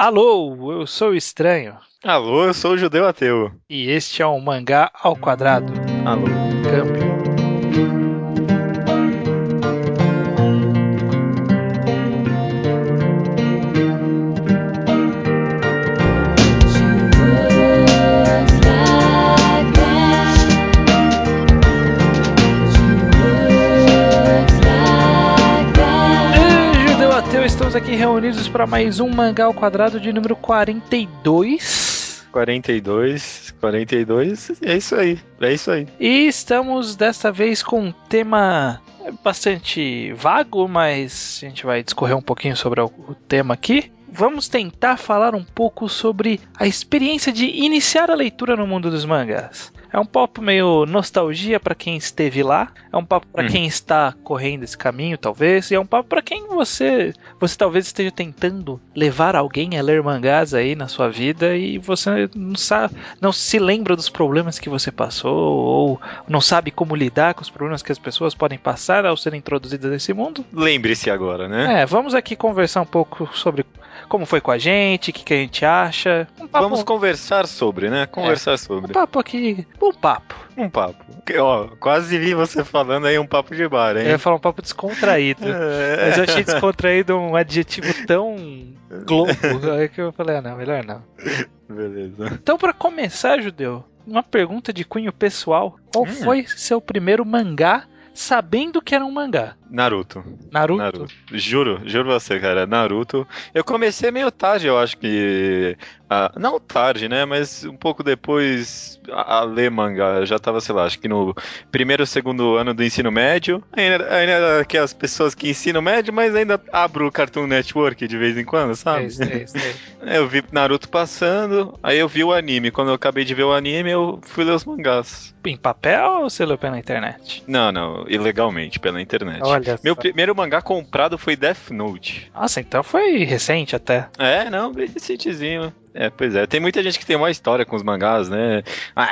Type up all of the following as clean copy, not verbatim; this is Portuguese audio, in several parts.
Alô, eu sou o Estranho. Alô, eu sou o Judeu Ateu. E este é um Mangá ao Quadrado. Alô. Câmbio. Judeu Ateu, estamos aqui reunidos para mais um Mangá ao Quadrado de número 42. 42, é isso aí. E estamos desta vez com um tema bastante vago, mas a gente vai discorrer um pouquinho sobre o tema aqui. Vamos tentar falar um pouco sobre a experiência de iniciar a leitura no mundo dos mangás. É um papo meio nostalgia para quem esteve lá, é um papo para quem está correndo esse caminho, talvez, e é um papo para quem você talvez esteja tentando levar alguém a ler mangás aí na sua vida e você não se lembra dos problemas que você passou ou não sabe como lidar com os problemas que as pessoas podem passar ao serem introduzidas nesse mundo. Lembre-se agora, né? Vamos aqui conversar um pouco sobre como foi com a gente, o que a gente acha. Vamos conversar sobre, né? Sobre. Um papo aqui. Um papo. Um papo. Ó, quase vi você falando aí um papo de bar, hein? Eu ia falar um papo descontraído. Mas eu achei descontraído um adjetivo tão globo. Aí que eu falei, não, melhor não. Beleza. Então, pra começar, Judeu, uma pergunta de cunho pessoal. Qual foi seu primeiro mangá sabendo que era um mangá? Naruto. Juro você, cara. Naruto. Eu comecei meio tarde, eu acho que... não tarde, né? Mas um pouco depois a ler mangá. Eu já tava, sei lá, acho que no primeiro ou segundo ano do ensino médio. Ainda era aquelas pessoas que ensinam médio, mas ainda abro o Cartoon Network de vez em quando, sabe? Eu vi Naruto passando, aí eu vi o anime. Quando eu acabei de ver o anime, eu fui ler os mangás. Em papel ou você leu pela internet? Não, ilegalmente, pela internet. Olha Meu só. primeiro mangá comprado foi Death Note. Nossa, então foi recente até. Bem recentezinho. Pois é. Tem muita gente que tem uma história com os mangás, né?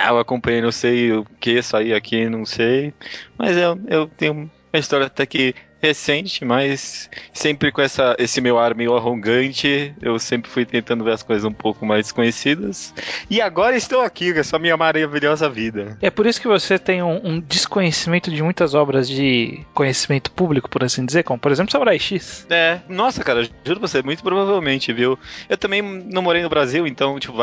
Eu acompanhei, não sei o que sair aqui, não sei. Mas eu tenho uma história até que recente, mas sempre com esse meu ar meio arrogante, eu sempre fui tentando ver as coisas um pouco mais desconhecidas. E agora estou aqui com essa minha maravilhosa vida. É por isso que você tem um desconhecimento de muitas obras de conhecimento público, por assim dizer, como por exemplo Samurai X. Nossa, cara, juro pra você, muito provavelmente, viu? Eu também não morei no Brasil, então, tipo,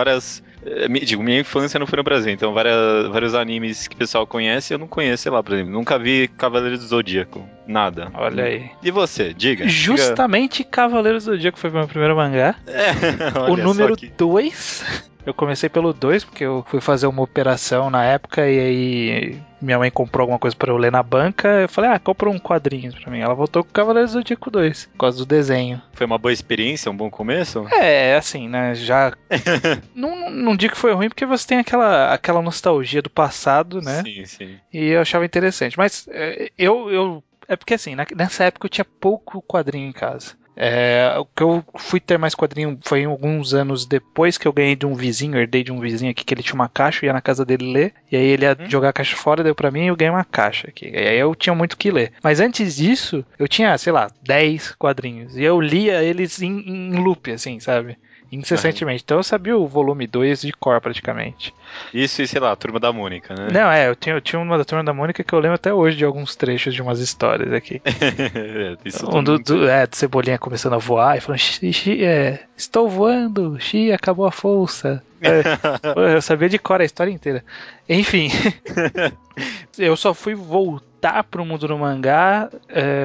minha infância não foi no Brasil, então vários animes que o pessoal conhece, eu não conheço, sei lá, por exemplo, nunca vi Cavaleiros do Zodíaco, nada. Olha aí. E você, diga. Justamente Cavaleiros do Zodíaco foi meu primeiro mangá. O número 2. Eu comecei pelo 2, porque eu fui fazer uma operação na época e aí minha mãe comprou alguma coisa pra eu ler na banca. Eu falei, compra um quadrinho pra mim. Ela voltou com Cavaleiros do Zodíaco 2, por causa do desenho. Foi uma boa experiência, um bom começo? Assim, né, já... não digo que foi ruim, porque você tem aquela nostalgia do passado, né? Sim. E eu achava interessante. Mas é porque assim, nessa época eu tinha pouco quadrinho em casa. O que eu fui ter mais quadrinho foi alguns anos depois que eu ganhei de um vizinho, herdei de um vizinho aqui que ele tinha uma caixa, eu ia na casa dele ler, e aí ele ia jogar a caixa fora, deu pra mim e eu ganhei uma caixa aqui. E aí eu tinha muito o que ler. Mas antes disso, eu tinha, sei lá, 10 quadrinhos, e eu lia eles em loop, assim, sabe? Incessantemente. Então eu sabia o volume 2 de cor praticamente. Isso e, sei lá, a Turma da Mônica, né? Não, eu tinha uma da Turma da Mônica que eu lembro até hoje de alguns trechos de umas histórias aqui. Isso do Cebolinha começando a voar e falando, estou voando, acabou a força. Eu sabia de cor a história inteira. Enfim, eu só fui voltar pro mundo do mangá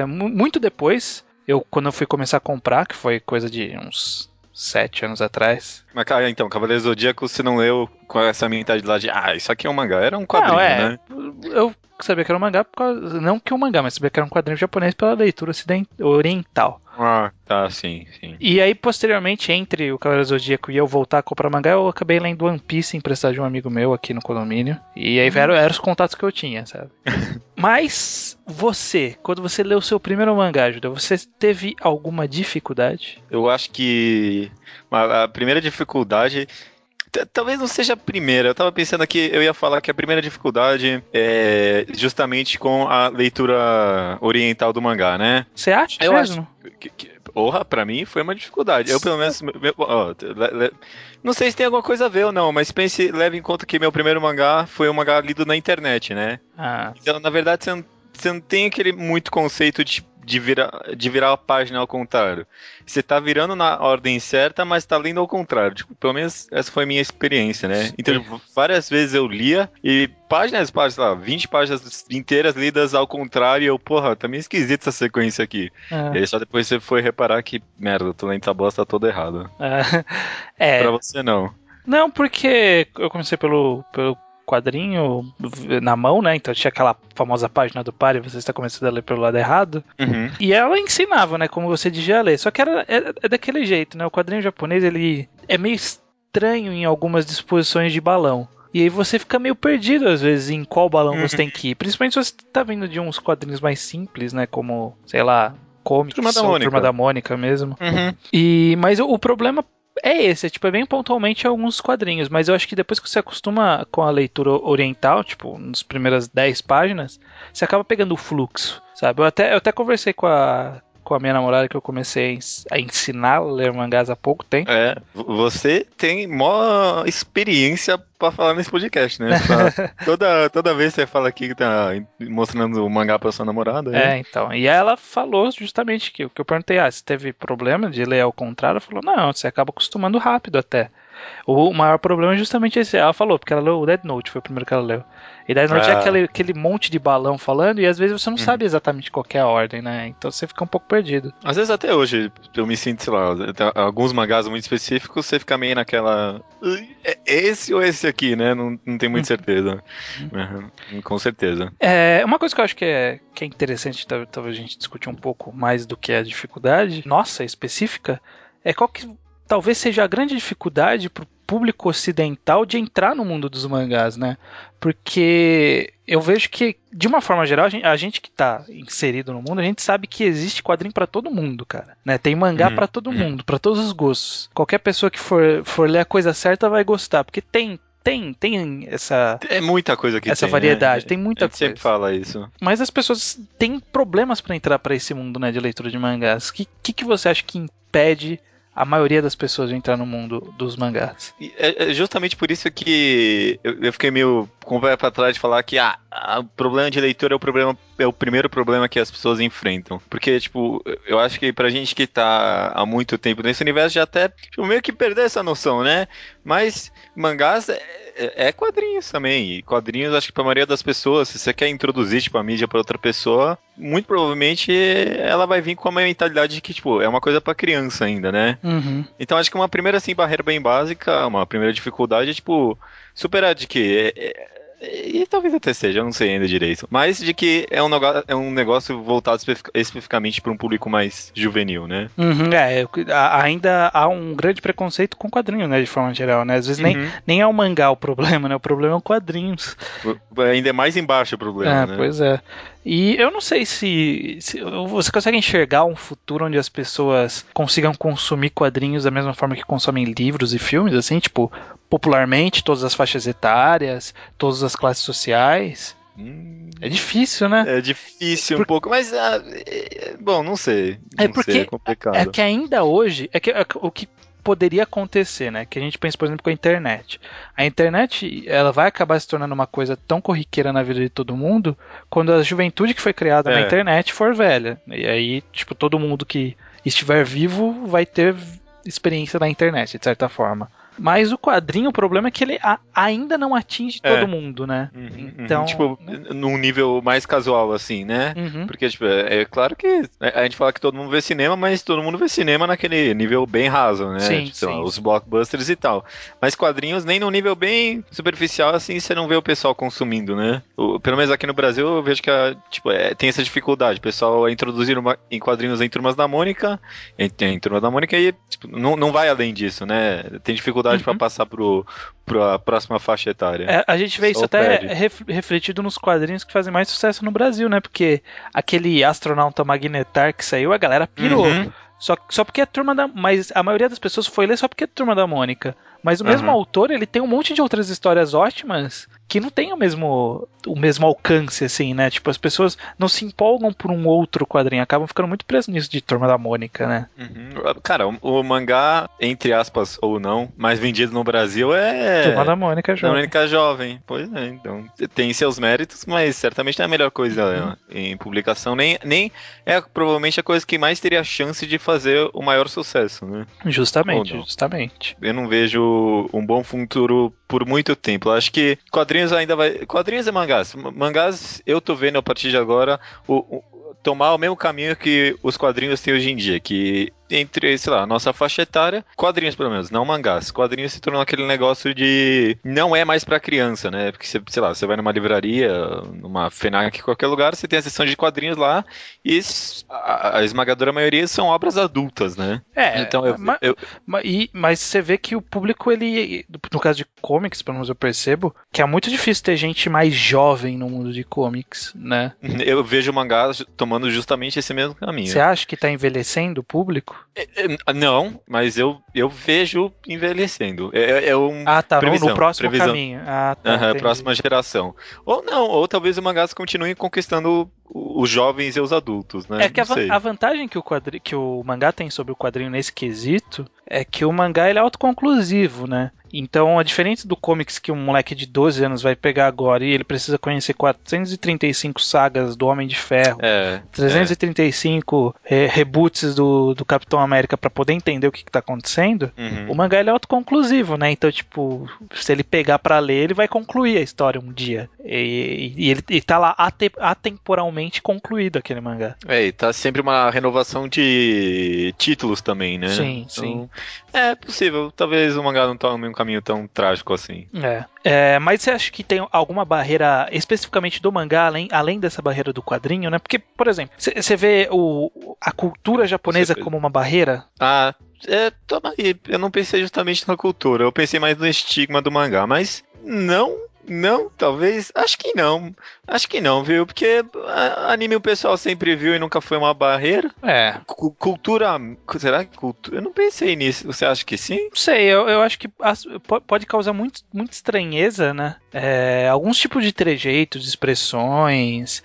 muito depois, quando eu fui começar a comprar, que foi coisa de uns 7 anos atrás. Mas, cara, então, Cavaleiros do Zodíaco, você não leu com essa mentalidade de, isso aqui é um mangá, era um quadrinho, né? Eu sabia que era um mangá, não que um mangá, mas sabia que era um quadrinho japonês pela leitura oriental. Tá, sim. E aí, posteriormente, entre o Cavaleiros do Zodíaco e eu voltar a comprar mangá, eu acabei lendo One Piece emprestado de um amigo meu aqui no condomínio. E aí eram os contatos que eu tinha, sabe? Mas você, quando você leu o seu primeiro mangá, Judeu, você teve alguma dificuldade? Eu acho que a primeira dificuldade... Talvez não seja a primeira. Eu tava pensando aqui, eu ia falar que a primeira dificuldade é justamente com a leitura oriental do mangá, né? Você acha mesmo? Porra, pra mim foi uma dificuldade. Eu, pelo menos, não sei se tem alguma coisa a ver ou não, mas leve em conta que meu primeiro mangá foi um mangá lido na internet, né? Então, na verdade, você não tem aquele muito conceito de virar a página ao contrário. Você tá virando na ordem certa, mas tá lendo ao contrário. Tipo, pelo menos essa foi a minha experiência, né? Então, várias vezes eu lia e páginas, sei lá, 20 páginas inteiras lidas ao contrário e eu, porra, tá meio esquisita essa sequência aqui. E aí só depois você foi reparar que, merda, eu tô lendo essa bosta toda errada. Pra você não. Não, porque eu comecei pelo quadrinho na mão, né? Então tinha aquela famosa página do par e você está começando a ler pelo lado errado. E ela ensinava, né? Como você devia ler. Só que é daquele jeito, né? O quadrinho japonês, ele é meio estranho em algumas disposições de balão. E aí você fica meio perdido, às vezes, em qual balão você tem que ir. Principalmente se você tá vindo de uns quadrinhos mais simples, né? Como, sei lá, Comics ou Turma da Mônica mesmo. Mas o problema é esse, é bem pontualmente alguns quadrinhos, mas eu acho que depois que você acostuma com a leitura oriental, tipo, nas primeiras 10 páginas, você acaba pegando o fluxo, sabe? Eu até conversei com a minha namorada, que eu comecei a ensinar a ler mangás há pouco tempo. Você tem maior experiência pra falar nesse podcast, né? Toda vez você fala aqui que tá mostrando o mangá pra sua namorada. Então. E ela falou justamente que eu perguntei, se teve problema de ler ao contrário? Ela falou, não, você acaba acostumando rápido até. O maior problema é justamente esse. Ela falou, porque ela leu o Death Note, foi o primeiro que ela leu. E Death Note é aquele monte de balão falando, e às vezes você não sabe exatamente qual é a ordem, né? Então você fica um pouco perdido. Às vezes até hoje eu me sinto, sei lá, alguns mangás muito específicos, você fica meio naquela... É esse ou esse aqui, né? Não tem muita certeza. Com certeza. Uma coisa que eu acho que é interessante, talvez a gente discutir um pouco mais do que a dificuldade, nossa, específica, é qual que talvez seja a grande dificuldade pro público ocidental de entrar no mundo dos mangás, né? Porque eu vejo que, de uma forma geral, a gente que tá inserido no mundo, a gente sabe que existe quadrinho pra todo mundo, cara. Né? Tem mangá pra todo mundo, pra todos os gostos. Qualquer pessoa que for ler a coisa certa vai gostar, porque tem essa... É muita coisa que essa variedade, né? Tem muita coisa. Sempre fala isso. Mas as pessoas têm problemas pra entrar pra esse mundo, né, de leitura de mangás. O que você acha que impede a maioria das pessoas de entrar no mundo dos mangás? É justamente por isso que eu fiquei meio com o pé pra trás de falar que o problema de leitura é o primeiro problema que as pessoas enfrentam. Porque, tipo, eu acho que pra gente que tá há muito tempo nesse universo já até meio que perdeu essa noção, né? Mas mangás é quadrinhos também. E quadrinhos, acho que pra maioria das pessoas, se você quer introduzir, tipo, a mídia pra outra pessoa, muito provavelmente ela vai vir com uma mentalidade de que, tipo, é uma coisa pra criança ainda, né? Então acho que uma primeira, assim, barreira bem básica, uma primeira dificuldade é, tipo, superar de que... E talvez até seja, eu não sei ainda direito. Mas de que é um negócio voltado especificamente para um público mais juvenil, né? Ainda há um grande preconceito com quadrinho, né? De forma geral, né? Às vezes nem é o mangá o problema, né? O problema é os quadrinhos. Ainda é mais embaixo o problema, né? Pois é. E eu não sei se você consegue enxergar um futuro onde as pessoas consigam consumir quadrinhos da mesma forma que consomem livros e filmes, assim, tipo, popularmente, todas as faixas etárias, todas as classes sociais. É difícil, né? É difícil um pouco, mas bom, não sei. É complicado. É que ainda hoje, o que poderia acontecer, né? Que a gente pensa, por exemplo, com a internet. A internet, ela vai acabar se tornando uma coisa tão corriqueira na vida de todo mundo quando a juventude que foi criada na internet for velha. E aí, tipo, todo mundo que estiver vivo vai ter experiência na internet, de certa forma. Mas o quadrinho, o problema é que ele ainda não atinge todo mundo, né? Então, tipo, num nível mais casual, assim, né? Porque, tipo, é claro que a gente fala que todo mundo vê cinema, mas todo mundo vê cinema naquele nível bem raso, né? Sim, tipo, sei lá, os blockbusters e tal. Mas quadrinhos, nem num nível bem superficial, assim, você não vê o pessoal consumindo, né? Pelo menos aqui no Brasil, eu vejo que tem essa dificuldade. O pessoal é introduzido em quadrinhos em Turmas da Mônica, em Turmas da Mônica, e tipo, não vai além disso, né? Tem dificuldade pra passar pra próxima faixa etária. A gente vê isso até refletido nos quadrinhos que fazem mais sucesso no Brasil, né? Porque aquele Astronauta Magnetar que saiu, a galera pirou. Só porque é Turma da... Mas a maioria das pessoas foi ler só porque é Turma da Mônica. Mas o mesmo autor, ele tem um monte de outras histórias ótimas que não tem o mesmo alcance, assim, né? Tipo, as pessoas não se empolgam por um outro quadrinho, acabam ficando muito presos nisso de Turma da Mônica, né? Cara, o mangá, entre aspas, ou não, mais vendido no Brasil é... Turma da Mônica Jovem. Mônica Jovem. Pois é, então tem seus méritos, mas certamente não é a melhor coisa em publicação, nem é provavelmente a coisa que mais teria chance de fazer o maior sucesso, né? Justamente. Eu não vejo um bom futuro por muito tempo. Eu acho que quadrinhos ainda vai... Quadrinhos e mangás. Mangás, eu tô vendo a partir de agora tomar o mesmo caminho que os quadrinhos têm hoje em dia, que entre, sei lá, nossa faixa etária, quadrinhos pelo menos, não mangás. Quadrinhos se tornou aquele negócio de... Não é mais pra criança, né? Porque, sei lá, você vai numa livraria, numa FENAC, qualquer lugar, você tem a seção de quadrinhos lá e a esmagadora maioria são obras adultas, né? Então, mas você vê que o público, ele, no caso de comics, pelo menos eu percebo, que é muito difícil ter gente mais jovem no mundo de comics, né? Eu vejo mangás tomando justamente esse mesmo caminho. Você acha que tá envelhecendo o público? Não, mas eu vejo envelhecendo. Previsão, no próximo caminho. Próxima geração. Ou talvez o mangás continue conquistando os jovens e os adultos, né? É que a vantagem que o mangá tem sobre o quadrinho nesse quesito é que o mangá ele é autoconclusivo, né? Então, a diferença do comics que um moleque de 12 anos vai pegar agora e ele precisa conhecer 435 sagas do Homem de Ferro, 335 reboots do Capitão América para poder entender o que tá acontecendo, o mangá ele é autoconclusivo, né? Então, tipo, se ele pegar para ler, ele vai concluir a história um dia. E ele tá lá atemporalmente concluído aquele mangá. E tá sempre uma renovação de títulos também, né? Sim. É possível, talvez o mangá não tome um caminho tão trágico assim. Mas você acha que tem alguma barreira especificamente do mangá, além dessa barreira do quadrinho, né? Porque, por exemplo, você vê a cultura japonesa como uma barreira? Toma aí. Eu não pensei justamente na cultura, eu pensei mais no estigma do mangá, mas não, talvez. Acho que não, viu? Porque anime o pessoal sempre viu e nunca foi uma barreira. Cultura. Será que cultura? Eu não pensei nisso. Você acha que sim? Não sei, eu acho que pode causar muita estranheza, né? Alguns tipos de trejeitos, expressões,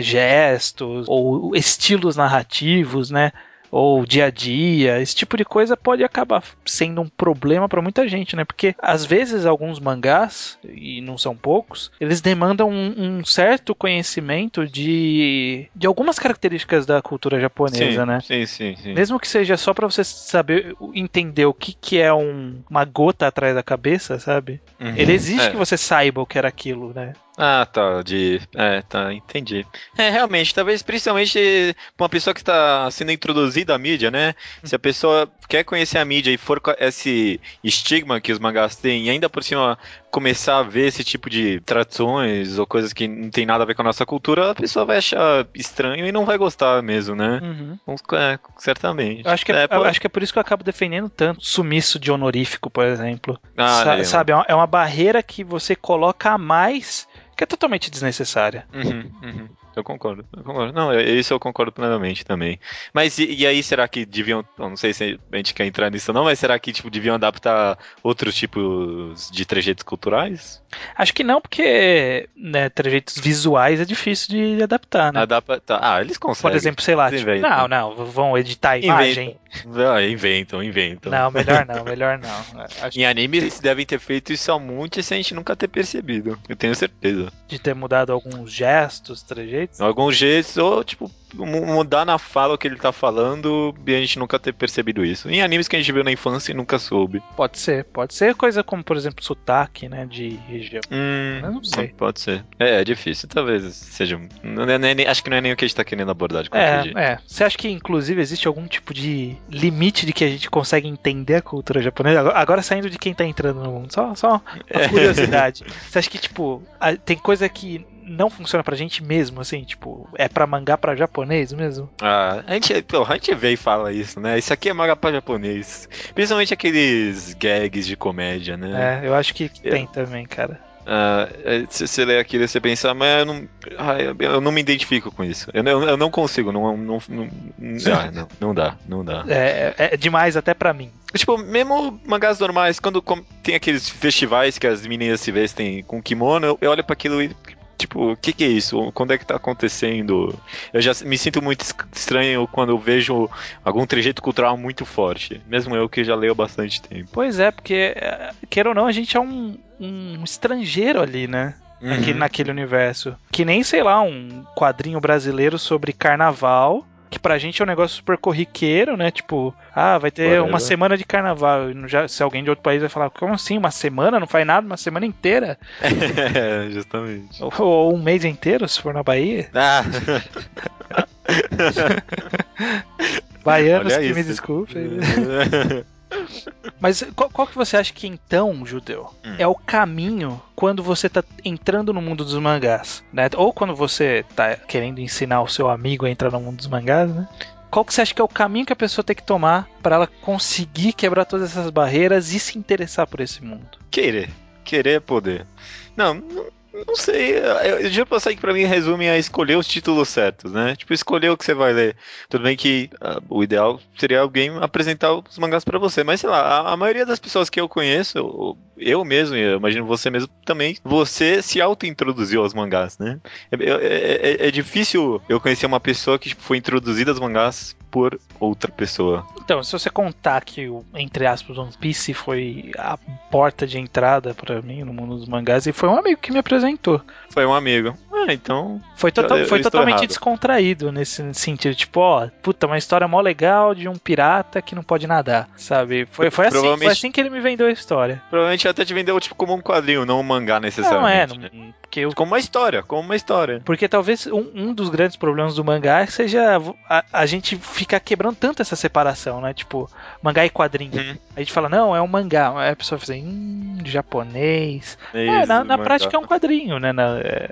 gestos, ou estilos narrativos, né? Ou dia a dia, esse tipo de coisa pode acabar sendo um problema para muita gente, né? Porque às vezes alguns mangás, e não são poucos, eles demandam um certo conhecimento de algumas características da cultura japonesa, né? Sim. Mesmo que seja só para você saber entender o que é uma gota atrás da cabeça, sabe? Ele exige que você saiba o que era aquilo, né? Entendi. Realmente, talvez principalmente pra uma pessoa que está sendo introduzida à mídia, né? Se a pessoa quer conhecer a mídia e for com esse estigma que os mangás têm, e ainda por cima começar a ver esse tipo de tradições ou coisas que não tem nada a ver com a nossa cultura, a pessoa vai achar estranho e não vai gostar mesmo, né? Certamente. Acho que é por isso que eu acabo defendendo tanto sumiço de honorífico, por exemplo. Sabe, é uma barreira que você coloca a mais, que é totalmente desnecessária. Eu concordo. Não, isso eu concordo plenamente também. Mas e aí, será que deviam... Não sei se a gente quer entrar nisso ou não, mas será que deviam adaptar outros tipos de trejeitos culturais? Acho que não, porque trejeitos visuais é difícil de adaptar, né? Eles conseguem. Por exemplo, sei lá, vão editar a imagem. Inventam. Não, melhor não. Em anime eles devem ter feito isso há muito e sem a gente nunca ter percebido. Eu tenho certeza. De ter mudado alguns gestos, trejeitos? Alguns gestos, ou mudar na fala o que ele tá falando e a gente nunca ter percebido isso. Em animes que a gente viu na infância e nunca soube. Pode ser coisa como, por exemplo, sotaque, né, de região. Eu não sei. Pode ser. É difícil, talvez seja... acho que não é nem o que a gente tá querendo abordar de qualquer jeito. Você acha que, inclusive, existe algum tipo de limite de que a gente consegue entender a cultura japonesa? Agora saindo de quem tá entrando no mundo, só uma curiosidade. Você acha que, tem coisa que não funciona pra gente mesmo, assim, é pra mangá pra japonês mesmo? A gente vê e fala isso, né? Isso aqui é mangá pra japonês. Principalmente aqueles gags de comédia, né? Eu acho que tem também, cara. Você lê aquilo e você pensa, mas eu não me identifico com isso. Eu não consigo, não dá. É demais até pra mim. Tipo, mesmo mangás normais, quando tem aqueles festivais que as meninas se vestem com kimono, eu olho pra aquilo e, tipo, o que é isso? Quando é que tá acontecendo? Eu já me sinto muito estranho quando eu vejo algum trejeito cultural muito forte. Mesmo eu que já leio há bastante tempo. Pois é, porque, queira ou não, a gente é um estrangeiro ali, né? Naquele universo. Que nem, sei lá, um quadrinho brasileiro sobre carnaval, que pra gente é um negócio super corriqueiro, né? Tipo, vai ter uma semana de carnaval. Se alguém de outro país vai falar, como assim? Uma semana? Não faz nada? Uma semana inteira? Justamente. Ou um mês inteiro, se for na Bahia? Baianos que me desculpem. Mas qual que você acha que então, Judeu, é o caminho quando você tá entrando no mundo dos mangás, né? Ou quando você tá querendo ensinar o seu amigo a entrar no mundo dos mangás, né? Qual que você acha que é o caminho que a pessoa tem que tomar para ela conseguir quebrar todas essas barreiras e se interessar por esse mundo? Querer é poder. Não sei, eu já passei que pra mim resume a escolher os títulos certos, né? Tipo, escolher o que você vai ler. Tudo bem que o ideal seria alguém apresentar os mangás pra você, mas sei lá, a maioria das pessoas que eu conheço, eu mesmo, e eu imagino você mesmo também, você se auto-introduziu aos mangás, né? É difícil eu conhecer uma pessoa que foi introduzida aos mangás por outra pessoa. Então, se você contar que o, entre aspas, One Piece foi a porta de entrada pra mim no mundo dos mangás, e foi um amigo que me apresentou. Foi um amigo. Então... Foi totalmente descontraído nesse sentido. Tipo, uma história mó legal de um pirata que não pode nadar, sabe? Foi assim que ele me vendeu a história. Provavelmente até te vendeu tipo como um quadrinho, não um mangá necessariamente. Como uma história. Porque talvez um dos grandes problemas do mangá seja a gente ficar quebrando tanto essa separação, né? Tipo, mangá e quadrinho. A gente fala, não, é um mangá. Aí a pessoa fala assim, japonês. Na prática é um quadrinho, né?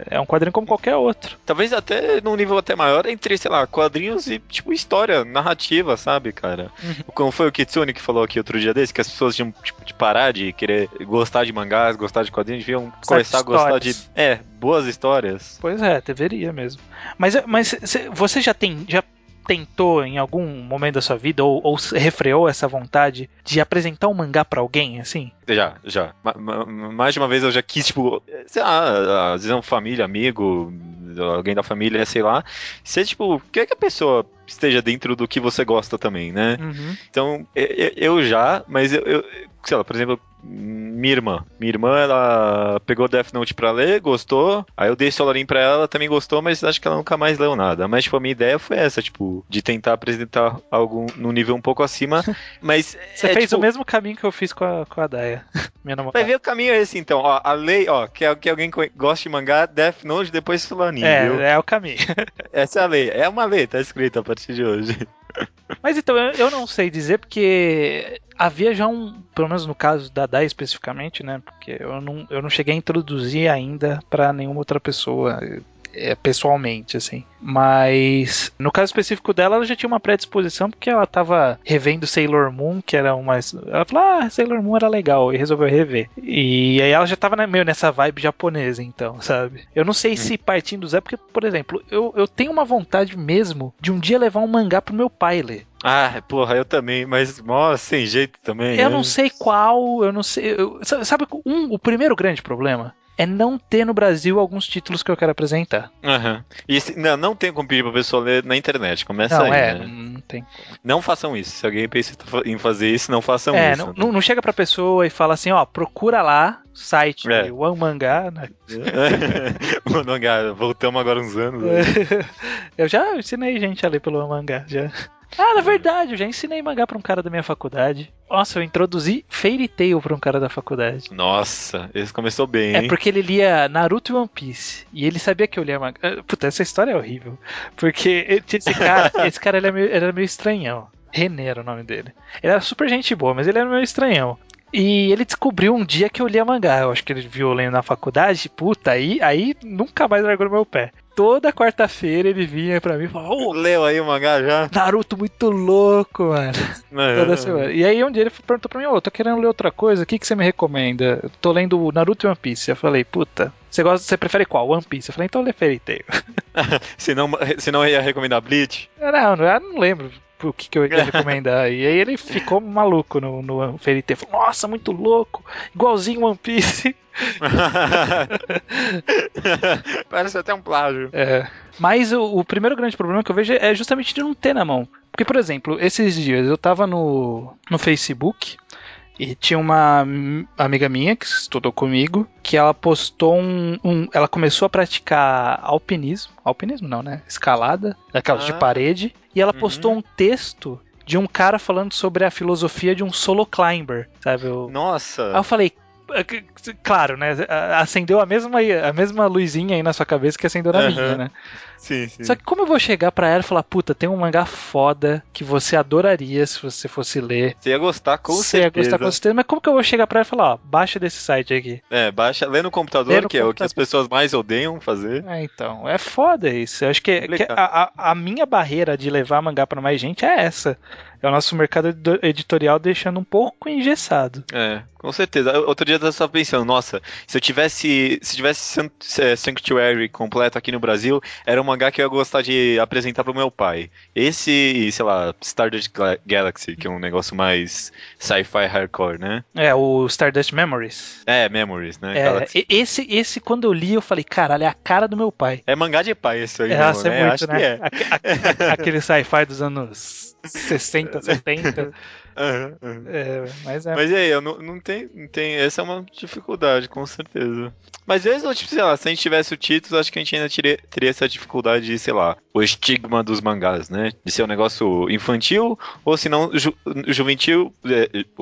É um quadrinho como qualquer outro. Talvez até num nível até maior entre, sei lá, quadrinhos e, tipo, história, narrativa, sabe, cara? Como foi o Kitsune que falou aqui outro dia desse, que as pessoas tinham, tipo, de parar de querer gostar de mangás, gostar de quadrinhos, deviam começar a gostar de... boas histórias. Pois é, deveria mesmo. Mas você já tentou em algum momento da sua vida ou refreou essa vontade de apresentar um mangá pra alguém, assim? Já. Mais de uma vez eu já quis, tipo, sei lá, às vezes é uma família, amigo, alguém da família, sei lá. Ser, tipo, quer que a pessoa esteja dentro do que você gosta também, né? Então, eu já, mas eu sei lá, por exemplo, minha irmã, ela pegou Death Note pra ler, gostou, aí eu dei Solarin pra ela, também gostou, mas acho que ela nunca mais leu nada. Mas, tipo, a minha ideia foi essa, tipo, de tentar apresentar algo num nível um pouco acima, mas... Você fez tipo, o mesmo caminho que eu fiz com a Daya, minha namorada. Vai ver o caminho é esse, então, a lei, que alguém gosta de mangá, Death Note, depois Solarin, viu? É o caminho. Essa é a lei, é uma lei, tá escrita a partir de hoje. Mas então, eu não sei dizer, porque havia já pelo menos no caso da Dai especificamente, né, porque eu não cheguei a introduzir ainda pra nenhuma outra pessoa, pessoalmente, assim. Mas no caso específico dela, ela já tinha uma predisposição, porque ela tava revendo Sailor Moon, que era ela falou, Sailor Moon era legal, e resolveu rever. E aí ela já tava meio nessa vibe japonesa, então, sabe? Eu não sei se partindo do zero, porque, por exemplo, eu tenho uma vontade mesmo de um dia levar um mangá pro meu pai ler. Porra, eu também, mas sem jeito também. Eu não sei qual, eu não sei. Sabe, o primeiro grande problema é não ter no Brasil alguns títulos que eu quero apresentar. E não tem como pedir pra pessoa ler na internet, começa aí, né? Não tem. Não façam isso. Se alguém pensa em fazer isso, não façam isso. Não chega pra pessoa e fala assim, procura lá, site One Mangá, né? One Mangá, voltamos agora uns anos. Eu já ensinei gente a ler pelo One Mangá, já. Na verdade, eu já ensinei mangá pra um cara da minha faculdade. Nossa, eu introduzi Fairy Tail pra um cara da faculdade. Nossa, esse começou bem, hein? É porque ele lia Naruto e One Piece. E ele sabia que eu lia mangá. Puta, essa história é horrível. Porque esse cara ele era meio estranhão. René era o nome dele. Ele era super gente boa, mas ele era meio estranhão. E ele descobriu um dia que eu lia mangá. Eu acho que ele viu eu lendo na faculdade. Puta, aí nunca mais largou no meu pé. toda quarta-feira ele vinha pra mim e falava: ô, leu aí o mangá já? Naruto muito louco, mano. Toda semana. E aí um dia ele perguntou pra mim: ô, tô querendo ler outra coisa, o que você me recomenda? Eu tô lendo Naruto e One Piece. Eu falei: puta, você prefere qual? One Piece? Eu falei: então lê Fairy Tail. se não ia recomendar Bleach? Eu não lembro o que eu ia recomendar. E aí ele ficou maluco no Fairy Tail. Falou: nossa, muito louco, igualzinho One Piece. Parece até um plágio. Mas o primeiro grande problema que eu vejo é justamente de não ter na mão. Porque, por exemplo, esses dias eu tava no Facebook e tinha uma amiga minha que estudou comigo, que ela postou ela começou a praticar alpinismo. Alpinismo não, né? Escalada, daquelas de parede. E ela postou um texto de um cara falando sobre a filosofia de um solo climber, sabe? Nossa! Aí eu falei, claro, né? Acendeu a mesma luzinha aí na sua cabeça que acendeu na minha, né? Sim. Só que como eu vou chegar pra ela e falar, puta, tem um mangá foda que você adoraria se você fosse ler. Você ia gostar com certeza. Você ia gostar com certeza, mas como que eu vou chegar pra ela e falar, ó, baixa desse site aqui? Baixa, lê no computador, é o que as pessoas mais odeiam fazer. Então, é foda isso. Eu acho que a minha barreira de levar mangá pra mais gente é essa. É o nosso mercado editorial deixando um pouco engessado. Com certeza. Outro dia eu estava pensando, nossa, se tivesse Sanctuary completo aqui no Brasil, era um mangá que eu ia gostar de apresentar pro meu pai. Esse, sei lá, Stardust Galaxy, que é um negócio mais sci-fi hardcore, né? O Stardust Memories. Memories, né? Esse, quando eu li, eu falei, caralho, é a cara do meu pai. É mangá de pai esse aí, mesmo, né? Acho que é. Aquele sci-fi dos anos 60, 70. Mas e aí, eu não tem. Essa é uma dificuldade, com certeza. Mas mesmo, tipo, sei lá, se a gente tivesse o título, acho que a gente ainda teria essa dificuldade de, sei lá, o estigma dos mangás, né? De ser um negócio infantil, ou se não, juvenil.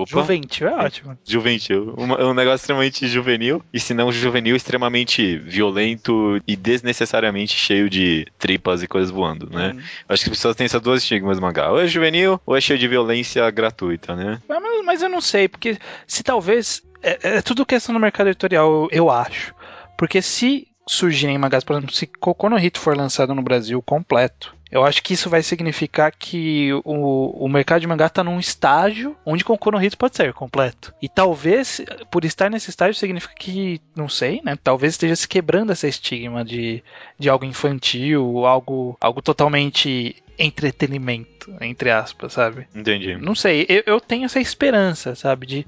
Juvenil é ótimo. Juvenil. Um negócio extremamente juvenil, e se não juvenil, extremamente violento e desnecessariamente cheio de tripas e coisas voando, né? Acho que as pessoas têm essas duas estigmas do mangá. Ou é juvenil, ou é cheio de violência gratuita, né? Mas eu não sei, porque se talvez... É tudo questão do mercado editorial, eu acho. Porque se surgirem mangás, por exemplo, se Kokono Hito for lançado no Brasil completo, eu acho que isso vai significar que o mercado de mangá está num estágio onde Kokono Hito pode ser completo. E talvez, por estar nesse estágio, significa que, não sei, né? Talvez esteja se quebrando essa estigma de algo infantil, algo totalmente entretenimento, entre aspas, sabe? Entendi. Não sei, eu tenho essa esperança, sabe?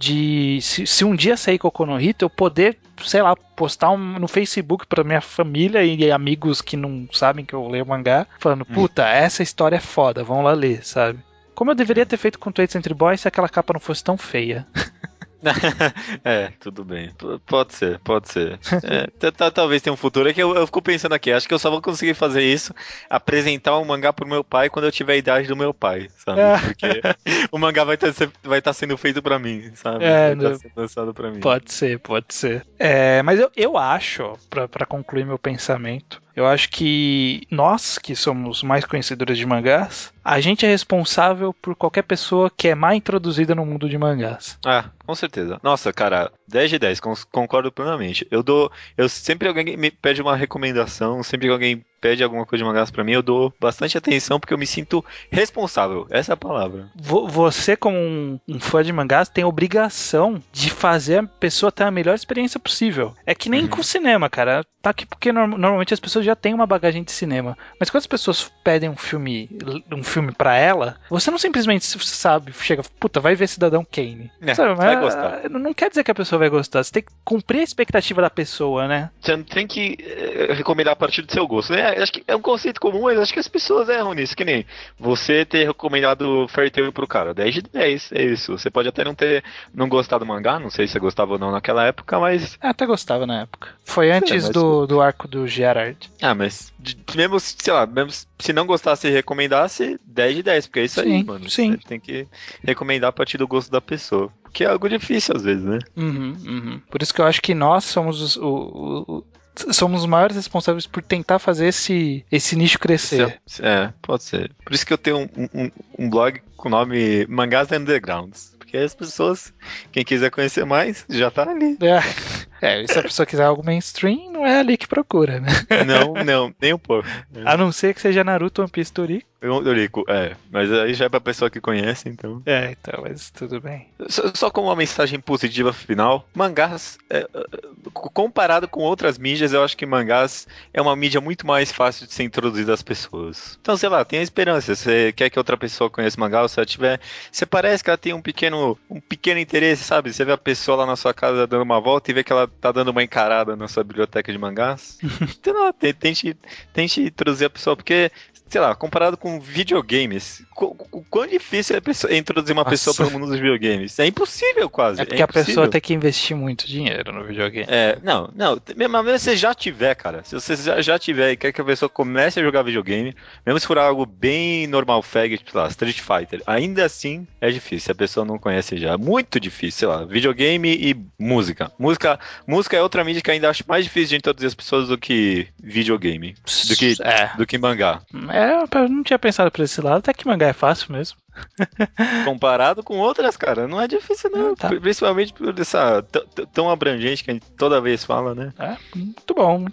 Se um dia sair Kokono Hito, eu poder, sei lá, postar no Facebook pra minha família e amigos que não sabem que eu leio mangá, falando, puta, essa história é foda, vão lá ler, sabe? Como eu deveria ter feito com Twins Century Boys se aquela capa não fosse tão feia. Tudo bem. Pode ser. Talvez tenha um futuro. É que eu fico pensando aqui, acho que eu só vou conseguir fazer isso, apresentar um mangá pro meu pai quando eu tiver a idade do meu pai, sabe? Porque o mangá vai estar sendo feito pra mim, sabe? Vai estar sendo lançado pra mim. Pode ser. Mas eu acho, pra concluir meu pensamento, eu acho que nós, que somos mais conhecedores de mangás, a gente é responsável por qualquer pessoa que é mal introduzida no mundo de mangás. Com certeza. Nossa, cara, 10 de 10, concordo plenamente. Sempre alguém me pede uma recomendação, sempre que alguém pede alguma coisa de mangás pra mim, eu dou bastante atenção porque eu me sinto responsável. Essa é a palavra. Você, como um fã de mangás, tem a obrigação de fazer a pessoa ter a melhor experiência possível. É que nem com cinema, cara. Tá aqui porque normalmente as pessoas já têm uma bagagem de cinema. Mas quando as pessoas pedem um filme pra ela, você não simplesmente sabe, chega, puta, vai ver Cidadão Kane. Sabe, vai gostar. Não quer dizer que a pessoa vai gostar. Você tem que cumprir a expectativa da pessoa, né? Você não tem que recomendar a partir do seu gosto, né? Acho que é um conceito comum, mas acho que as pessoas erram nisso. Que nem você ter recomendado Fairy Tail pro cara. 10 de 10, é isso. Você pode até não gostar do mangá, não sei se você gostava ou não naquela época, mas... Até gostava na época. Foi antes do arco do Gerard. Mas mesmo, sei lá, mesmo se não gostasse e recomendasse, 10 de 10, porque é isso aí, mano. Sim. Você tem que recomendar a partir do gosto da pessoa. Que é algo difícil às vezes, né? Por isso que eu acho que nós somos somos os maiores responsáveis por tentar fazer esse nicho crescer. Pode ser. Por isso que eu tenho um blog com o nome Mangás Undergrounds. Porque as pessoas, quem quiser conhecer mais, já tá ali. E se a pessoa quiser algo mainstream, não é ali que procura, né? Não, nem um pouco. A não ser que seja Naruto, One Piece, Toriko. Toriko, mas aí já é pra pessoa que conhece, então. Então, mas tudo bem. Só como uma mensagem positiva final, mangás, comparado com outras mídias, eu acho que mangás é uma mídia muito mais fácil de ser introduzida às pessoas. Então, sei lá, tenha esperança. Você quer que outra pessoa conheça mangá, se ela tiver. Você parece que ela tem um pequeno interesse, sabe? Você vê a pessoa lá na sua casa dando uma volta e vê que ela tá dando uma encarada na sua biblioteca de mangás. Então, não, tente introduzir a pessoa, porque, sei lá, comparado com videogames, o quão difícil é introduzir uma pessoa para o mundo dos videogames? É impossível, quase. É porque a pessoa tem que investir muito dinheiro no videogame. Não, mesmo se você já tiver, cara, se você já tiver e quer que a pessoa comece a jogar videogame, mesmo se for algo bem normal, tipo lá, Street Fighter, ainda assim é difícil, a pessoa não conhece já. Muito difícil, sei lá, videogame e música. Música é outra mídia que ainda acho mais difícil de introduzir as pessoas do que videogame, do que mangá. Eu não tinha pensado por esse lado, até que mangá é fácil mesmo. Comparado com outras, cara, não é difícil não, principalmente por essa tão abrangente que a gente toda vez fala, né? Muito bom,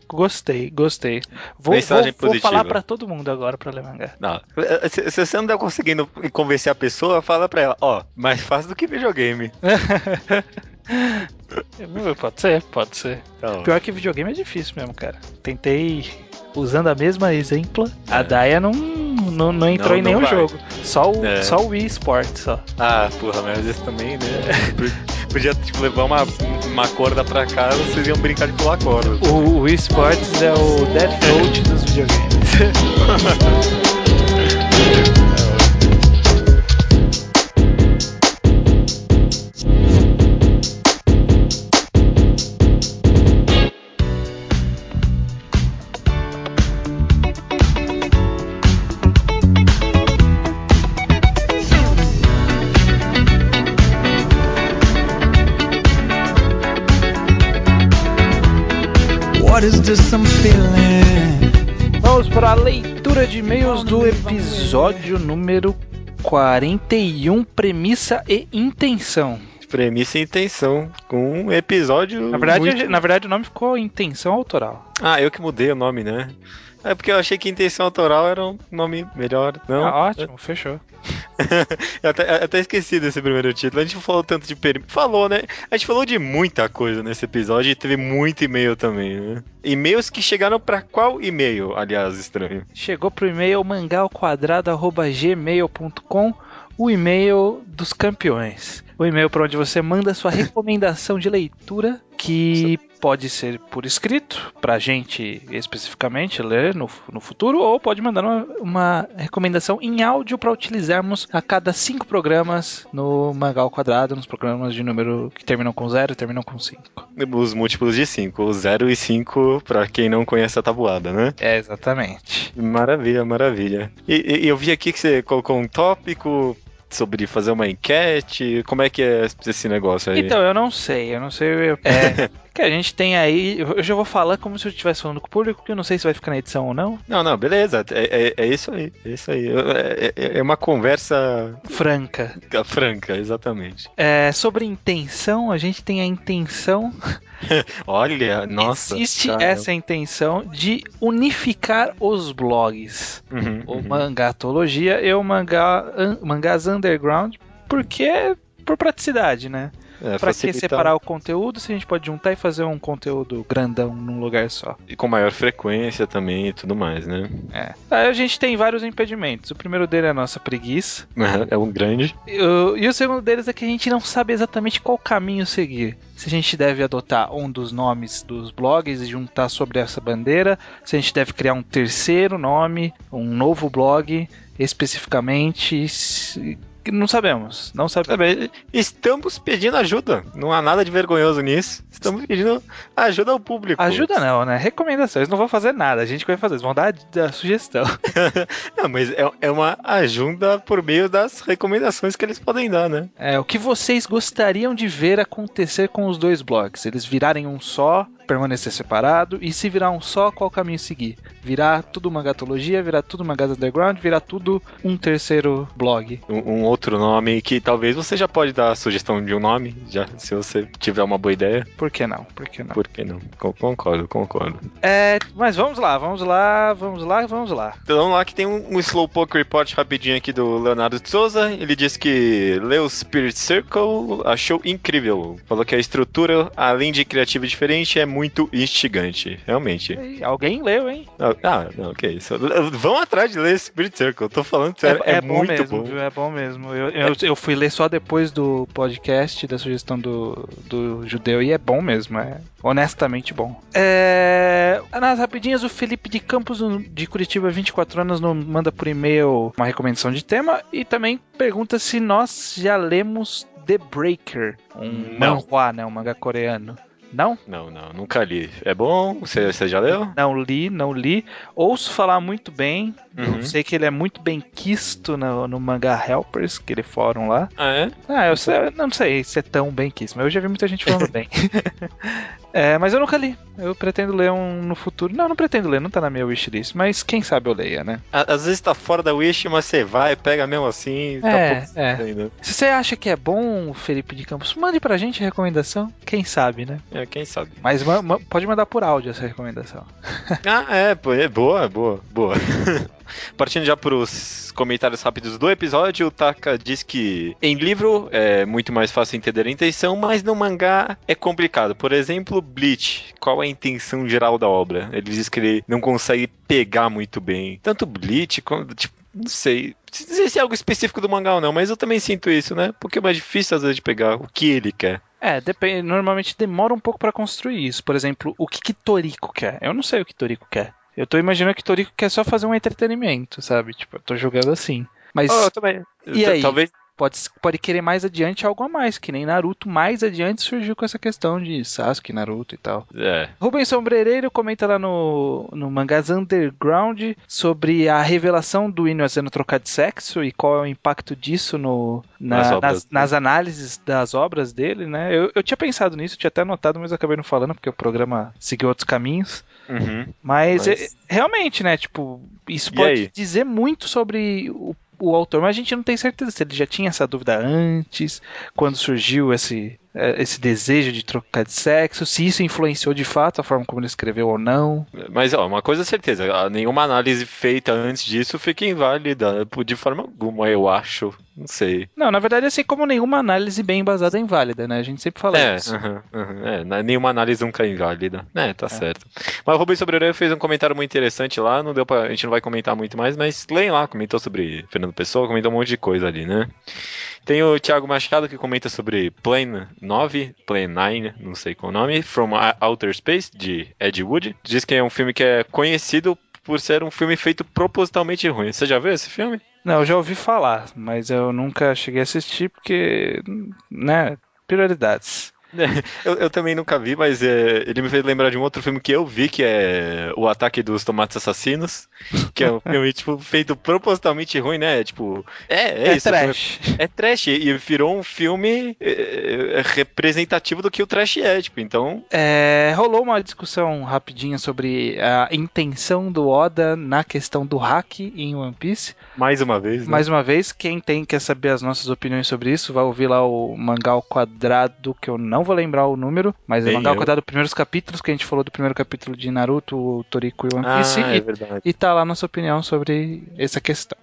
gostei. Vou falar pra todo mundo agora pra ler mangá. Não, se você não tá conseguindo convencer a pessoa, fala pra ela, mais fácil do que videogame. Pode ser. Então. Pior que videogame é difícil mesmo, cara. Tentei usando a mesma exemplo, a Daya não entrou em nenhum jogo. Só o Wii Sports, só. Porra, mas esse também, né? Podia levar uma corda pra casa, vocês iam brincar de pular corda. O Wii Sports é o Death Note dos videogames. Vamos para a leitura de e-mails do episódio número 41, Premissa e Intenção. Premissa e Intenção, com um episódio... Na verdade o nome ficou Intenção Autoral. Eu que mudei o nome, né? É porque eu achei que Intenção Autoral era um nome melhor. Não? Ótimo, fechou. Eu até esqueci desse primeiro título. A gente falou tanto de... Falou, né? A gente falou de muita coisa nesse episódio e teve muito e-mail também, né? E-mails que chegaram pra qual e-mail, aliás, estranho? Chegou pro e-mail mangaoquadrado@gmail.com, o e-mail dos campeões. O e-mail para onde você manda sua recomendação de leitura, que pode ser por escrito, pra gente especificamente ler no futuro, ou pode mandar uma recomendação em áudio para utilizarmos a cada 5 programas no Mangá ao Quadrado, nos programas de número que terminam com 0 e terminam com 5. Os múltiplos de 5, o 0 e 5, pra quem não conhece a tabuada, né? Exatamente. Maravilha. E eu vi aqui que você colocou um tópico sobre fazer uma enquete. Como é que é esse negócio aí? Então, eu não sei. Que a gente tem aí... Eu já vou falar como se eu estivesse falando com o público, porque eu não sei se vai ficar na edição ou não. Não, beleza. É isso aí. É uma conversa... Franca, exatamente. Sobre intenção, a gente tem a intenção... Olha, nossa. Existe essa intenção de unificar os blogs. O Mangatologia e o Mangás Underground, porque por praticidade, né? Pra que separar o conteúdo se a gente pode juntar e fazer um conteúdo grandão num lugar só? E com maior frequência também e tudo mais, né? Aí a gente tem vários impedimentos. O primeiro dele é a nossa preguiça. É um grande. E o segundo deles é que a gente não sabe exatamente qual caminho seguir. Se a gente deve adotar um dos nomes dos blogs e juntar sobre essa bandeira, se a gente deve criar um terceiro nome, um novo blog especificamente... Não sabemos. Estamos pedindo ajuda. Não há nada de vergonhoso nisso. Estamos pedindo ajuda ao público. Ajuda não, né? Recomendações. Não vão fazer nada. A gente vai fazer. Eles vão dar a sugestão. Não, mas é uma ajuda por meio das recomendações que eles podem dar, né? O que vocês gostariam de ver acontecer com os dois blogs? Eles virarem um só permanecer separado? E se virar um só, qual caminho seguir? Virar tudo mangatologia, virar tudo mangás underground, virar tudo um terceiro blog? Um outro nome que talvez você já pode dar a sugestão de um nome, já, se você tiver uma boa ideia. Por que não? Por que não? Por que não? Concordo. Mas vamos lá. Então vamos lá que tem um Slowpoke Report rapidinho aqui do Leonardo de Souza. Ele disse que leu Spirit Circle, achou incrível. Falou que a estrutura, além de criativa e diferente, é muito instigante. Realmente. Ei, alguém leu, hein? Não, que isso. Vão atrás de ler Spirit Circle, eu tô falando sério, é bom muito mesmo, bom. Viu? É bom mesmo. Eu fui ler só depois do podcast, da sugestão do Judeu, e é bom mesmo, é honestamente bom. Nas rapidinhas, o Felipe de Campos, de Curitiba, 24 anos, manda por e-mail uma recomendação de tema e também pergunta se nós já lemos The Breaker, manhwa, né, um mangá coreano. Não? Não, nunca li. É bom? Você já leu? Não li. Ouço falar muito bem. Eu sei que ele é muito bem quisto no Manga Helpers, aquele fórum lá. Ah, é? Eu não sei se é tão bem quisto, mas eu já vi muita gente falando bem. Mas eu nunca li. Eu pretendo ler no futuro. Não pretendo ler, não tá na minha wishlist, mas quem sabe eu leia, né? Às vezes tá fora da wish, mas você vai, pega mesmo assim, ainda. Se você acha que é bom, Felipe de Campos, mande pra gente a recomendação. Quem sabe, né? Quem sabe. Mas pode mandar por áudio essa recomendação. Boa. Partindo já para os comentários rápidos do episódio, o Taka diz que em livro é muito mais fácil entender a intenção, mas no mangá é complicado. Por exemplo, Bleach, qual é a intenção geral da obra? Ele diz que ele não consegue pegar muito bem. Tanto Bleach quanto, não sei se é algo específico do mangá ou não, mas eu também sinto isso, né? Porque é mais difícil às vezes de pegar o que ele quer. Depende, normalmente demora um pouco pra construir isso. Por exemplo, o que Toriko quer? Eu não sei o que Toriko quer. Eu tô imaginando que Toriko quer só fazer um entretenimento, sabe? Tipo, eu tô jogando assim. Mas. Eu também. E aí? Talvez. Pode querer mais adiante algo a mais, que nem Naruto mais adiante surgiu com essa questão de Sasuke, Naruto e tal. Rubens Sombrereiro comenta lá no Mangás Underground sobre a revelação do Ino sendo trocar de sexo e qual é o impacto disso nas análises das obras dele, né? Eu tinha pensado nisso, tinha até anotado, mas eu acabei não falando porque o programa seguiu outros caminhos. Mas realmente, né? Tipo, isso pode dizer muito sobre o autor, mas a gente não tem certeza se ele já tinha essa dúvida antes, quando surgiu esse desejo de trocar de sexo, se isso influenciou de fato a forma como ele escreveu ou não. Mas uma coisa é certeza, nenhuma análise feita antes disso fica inválida de forma alguma, eu acho. Não sei. Não, na verdade, assim como nenhuma análise bem embasada é inválida, né? A gente sempre fala isso. Nenhuma análise nunca é inválida. Tá certo. Mas o Rubens Sobreira fez um comentário muito interessante lá, a gente não vai comentar muito mais, mas leem lá, comentou sobre Fernando Pessoa, comentou um monte de coisa ali, né? Tem o Thiago Machado que comenta sobre Plane 9, não sei qual o nome, From Outer Space, de Ed Wood. Diz que é um filme que é conhecido por ser um filme feito propositalmente ruim. Você já viu esse filme? Não, eu já ouvi falar, mas eu nunca cheguei a assistir porque, né, prioridades. Eu também nunca vi, mas ele me fez lembrar de um outro filme que eu vi, que é O Ataque dos Tomates Assassinos, que é um filme, tipo, feito propositalmente ruim, né? Tipo, é isso. Trash. É trash, e virou um filme representativo do que o trash é, tipo, então... Rolou uma discussão rapidinha sobre a intenção do Oda na questão do hack em One Piece. Mais uma vez, né? Mais uma vez, quem quer saber as nossas opiniões sobre isso, vai ouvir lá o Mangá ao Quadrado, que eu não vou lembrar o número, mas é o Mangá ao Quadrado, primeiros capítulos, que a gente falou do primeiro capítulo de Naruto, Toriko e One Piece. É verdade. E tá lá a nossa opinião sobre essa questão.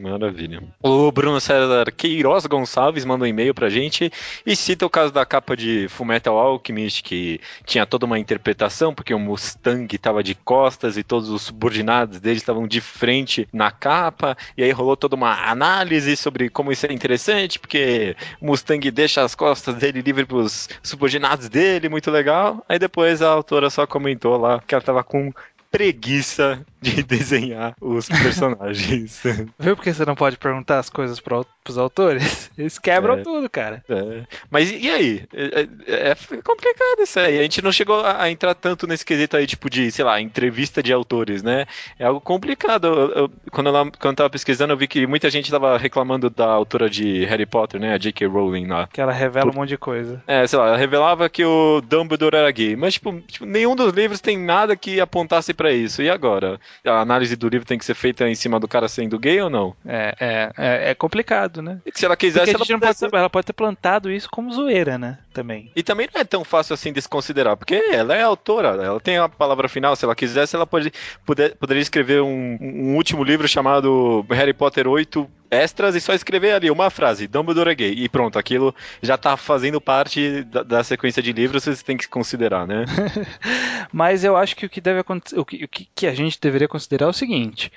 Maravilha. O Bruno César Queiroz Gonçalves manda um e-mail pra gente e cita o caso da capa de Fullmetal Alchemist, que tinha toda uma interpretação, porque o Mustang tava de costas e todos os subordinados dele estavam de frente na capa, e aí rolou toda uma análise sobre como isso é interessante, porque o Mustang deixa as costas dele livre pros subordinados dele, muito legal. Aí depois a autora só comentou lá que ela tava com preguiça de desenhar os personagens. Viu porque você não pode perguntar as coisas pros autores? Eles quebram tudo, cara. Mas e aí? É complicado isso aí. A gente não chegou a entrar tanto nesse quesito aí, tipo de, sei lá, entrevista de autores, né? É algo complicado. Quando eu tava pesquisando, eu vi que muita gente tava reclamando da autora de Harry Potter, né? A J.K. Rowling lá. Que ela revela um monte de coisa. Sei lá, ela revelava que o Dumbledore era gay. Mas, tipo, nenhum dos livros tem nada que apontasse pra isso. E agora? A análise do livro tem que ser feita em cima do cara sendo gay ou não? É complicado, né? E se ela quisesse, ela pode ter plantado isso como zoeira, né? Também. E também não é tão fácil assim desconsiderar, porque ela é autora, ela tem a palavra final, se ela quisesse, ela poderia escrever um último livro chamado Harry Potter 8 extras e só escrever ali uma frase, Dumbledore é gay, e pronto, aquilo já tá fazendo parte da sequência de livros, vocês têm que considerar, né? Mas eu acho que o que deve acontecer, o que a gente deveria considerar é o seguinte: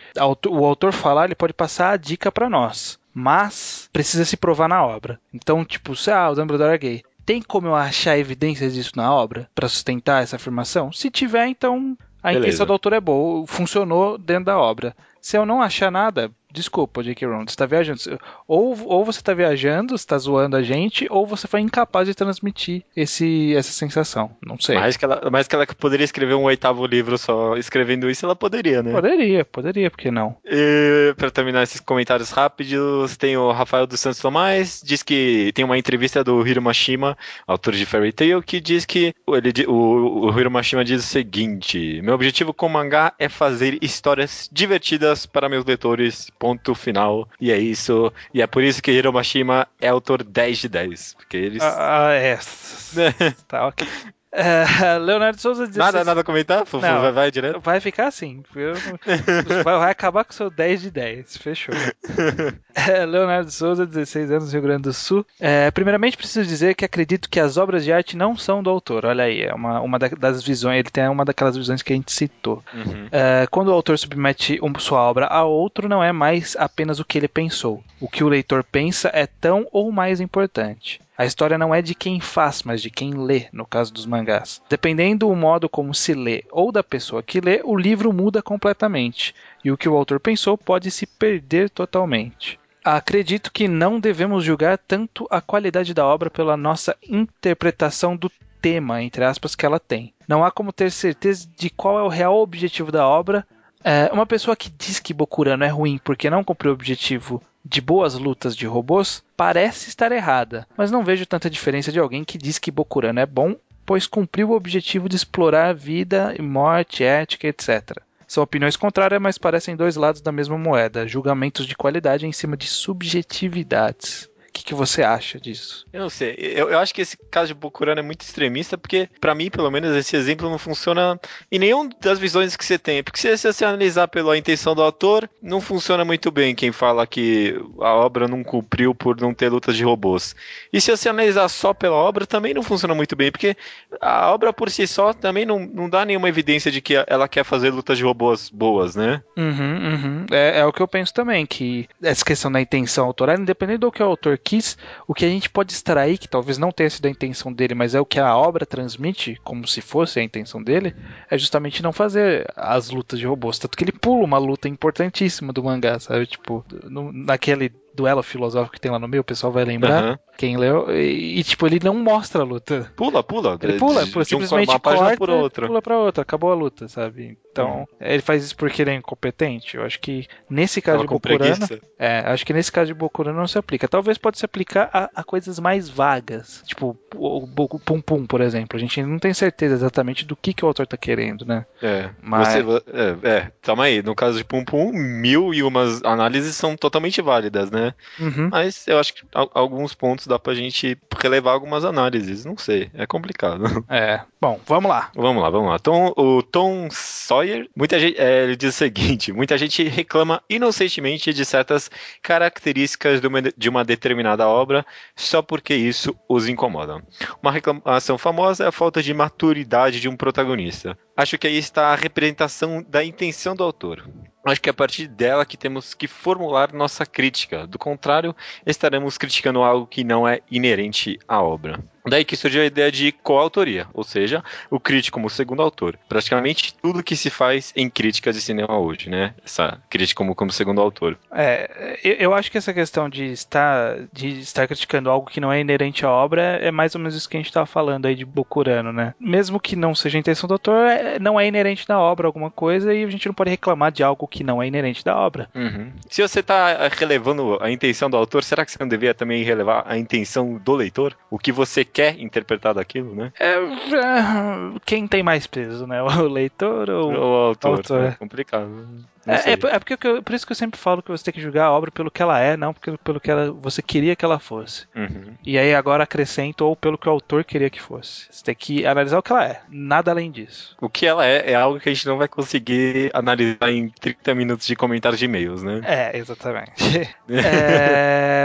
o autor falar, ele pode passar a dica pra nós, mas precisa se provar na obra. Então, tipo, o Dumbledore é gay. Tem como eu achar evidências disso na obra pra sustentar essa afirmação? Se tiver, então a intenção do autor é boa, funcionou dentro da obra. Se eu não achar nada, desculpa, J.K. Rowling, você tá viajando. Ou você tá viajando, você tá zoando a gente, ou você foi incapaz de transmitir essa sensação. Não sei. Mas que ela poderia escrever um 8º livro só escrevendo isso, ela poderia, né? Poderia, por que não? E pra terminar esses comentários rápidos, tem o Rafael dos Santos Tomás, diz que tem uma entrevista do Hiro Mashima, autor de Fairy Tail, que diz que o Hiro Mashima diz o seguinte: meu objetivo com o mangá é fazer histórias divertidas para meus leitores, ponto final, e é isso, e é por isso que Hiro Mashima é autor 10 de 10, porque eles... Tá, ok. Leonardo Souza diz Nada a comentar? Não, vai direto? Vai ficar assim. Vai acabar com o seu 10 de 10. Fechou. Leonardo Souza, 16 anos, Rio Grande do Sul. Primeiramente, preciso dizer que acredito que as obras de arte não são do autor. Olha aí, é uma das visões. Ele tem uma daquelas visões que a gente citou. Uhum. Quando o autor submete sua obra a outro, não é mais apenas o que ele pensou. O que o leitor pensa é tão ou mais importante. A história não é de quem faz, mas de quem lê, no caso dos mangás. Dependendo do modo como se lê ou da pessoa que lê, o livro muda completamente. E o que o autor pensou pode se perder totalmente. Acredito que não devemos julgar tanto a qualidade da obra pela nossa interpretação do tema, entre aspas, que ela tem. Não há como ter certeza de qual é o real objetivo da obra. Uma pessoa que diz que Bokurano é ruim porque não cumpriu o objetivo de boas lutas de robôs parece estar errada, mas não vejo tanta diferença de alguém que diz que Bokurano é bom, pois cumpriu o objetivo de explorar vida, morte, ética, etc. São opiniões contrárias, mas parecem dois lados da mesma moeda, julgamentos de qualidade em cima de subjetividades. O que você acha disso? Eu não sei, eu acho que esse caso de Bokurano é muito extremista, porque pra mim, pelo menos, esse exemplo não funciona em nenhuma das visões que você tem, porque se você analisar pela intenção do autor, não funciona muito bem quem fala que a obra não cumpriu por não ter lutas de robôs. E se você analisar só pela obra, também não funciona muito bem, porque a obra por si só também não dá nenhuma evidência de que ela quer fazer lutas de robôs boas, né? É o que eu penso também, que essa questão da intenção autoral, independente do que o autor quis, o que a gente pode extrair, que talvez não tenha sido a intenção dele, mas é o que a obra transmite, como se fosse a intenção dele, é justamente não fazer as lutas de robôs. Tanto que ele pula uma luta importantíssima do mangá, sabe? Tipo, naquele duelo filosófico que tem lá no meio, o pessoal vai lembrar, quem leu, e tipo, ele não mostra a luta. Pula. Ele pula, simplesmente uma corta por outra. Pula pra outra, acabou a luta, sabe? Então, ele faz isso porque ele é incompetente. Eu acho que nesse caso de Bokurano, acho que nesse caso de Bokurano não se aplica. Talvez pode se aplicar a coisas mais vagas, tipo o Pum Pum, por exemplo. A gente não tem certeza exatamente do que o autor tá querendo, né? Mas calma aí, no caso de Pum Pum, 1001 análises são totalmente válidas, né? Mas eu acho que alguns pontos dá pra gente relevar algumas análises, não sei, é complicado. Bom, vamos lá. Então, o Tom Sawyer, muita gente, ele diz o seguinte: muita gente reclama inocentemente de certas características de uma determinada obra só porque isso os incomoda. Uma reclamação famosa é a falta de maturidade de um protagonista. Acho que aí está a representação da intenção do autor. Acho que é a partir dela que temos que formular nossa crítica. Do contrário, estaremos criticando algo que não é inerente à obra. Daí que surgiu a ideia de coautoria, ou seja, o crítico como segundo autor. Praticamente tudo que se faz em críticas de cinema hoje, né? Essa crítica como segundo autor. Eu acho que essa questão de estar criticando algo que não é inerente à obra é mais ou menos isso que a gente estava falando aí de Bokurano, né? Mesmo que não seja a intenção do autor, não é inerente da obra alguma coisa e a gente não pode reclamar de algo que não é inerente da obra. Uhum. Se você está relevando a intenção do autor, será que você não deveria também relevar a intenção do leitor? O que você quer interpretar daquilo, né? Quem tem mais peso, né? O leitor ou o autor? autor? É complicado. Por isso que eu sempre falo que você tem que julgar a obra pelo que ela é, não pelo que você queria que ela fosse. Uhum. E aí agora acrescento ou pelo que o autor queria que fosse. Você tem que analisar o que ela é, nada além disso. O que ela é algo que a gente não vai conseguir analisar em 30 minutos de comentários de e-mails, né? Exatamente.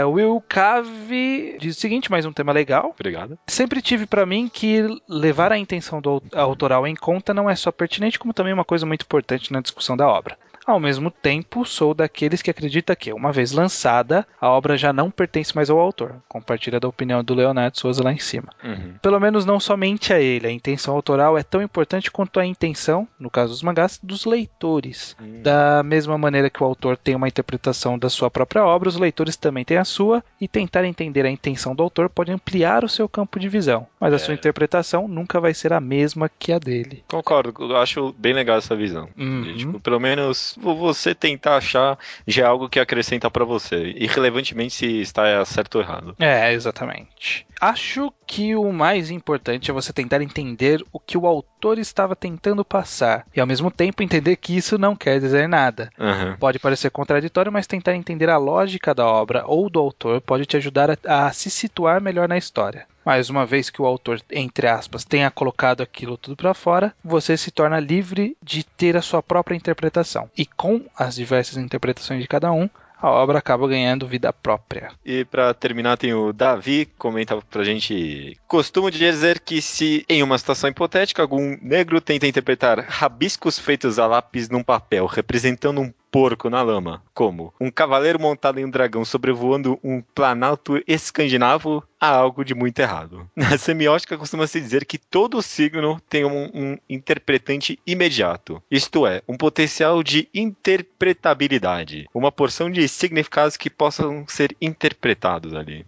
Will Cave diz o seguinte, mais um tema legal. Obrigado. Sempre tive pra mim que levar a intenção do autoral em conta não é só pertinente, como também uma coisa muito importante na discussão da obra. Ao mesmo tempo, sou daqueles que acredita que, uma vez lançada, a obra já não pertence mais ao autor. Compartilha da opinião do Leonardo Souza lá em cima. Uhum. Pelo menos não somente a ele. A intenção autoral é tão importante quanto a intenção, no caso dos mangás, dos leitores. Da mesma maneira que o autor tem uma interpretação da sua própria obra, os leitores também têm a sua, e tentar entender a intenção do autor pode ampliar o seu campo de visão. Mas a sua interpretação nunca vai ser a mesma que a dele. Concordo, eu acho bem legal essa visão. Tipo, pelo menos você tentar achar já é algo que acrescenta pra você, irrelevantemente se está certo ou errado. Exatamente. Acho que o mais importante é você tentar entender o que o autor estava tentando passar e ao mesmo tempo entender que isso não quer dizer nada. Uhum. Pode parecer contraditório, mas tentar entender a lógica da obra ou do autor pode te ajudar a se situar melhor na história. Mas uma vez que o autor, entre aspas, tenha colocado aquilo tudo pra fora, você se torna livre de ter a sua própria interpretação. E com as diversas interpretações de cada um, a obra acaba ganhando vida própria. E pra terminar tem o Davi, comenta pra gente: costumo dizer que se em uma situação hipotética algum negro tenta interpretar rabiscos feitos a lápis num papel representando um porco na lama, como um cavaleiro montado em um dragão sobrevoando um planalto escandinavo, há algo de muito errado. Na semiótica costuma-se dizer que todo signo tem um interpretante imediato, isto é, um potencial de interpretabilidade, uma porção de significados que possam ser interpretados ali.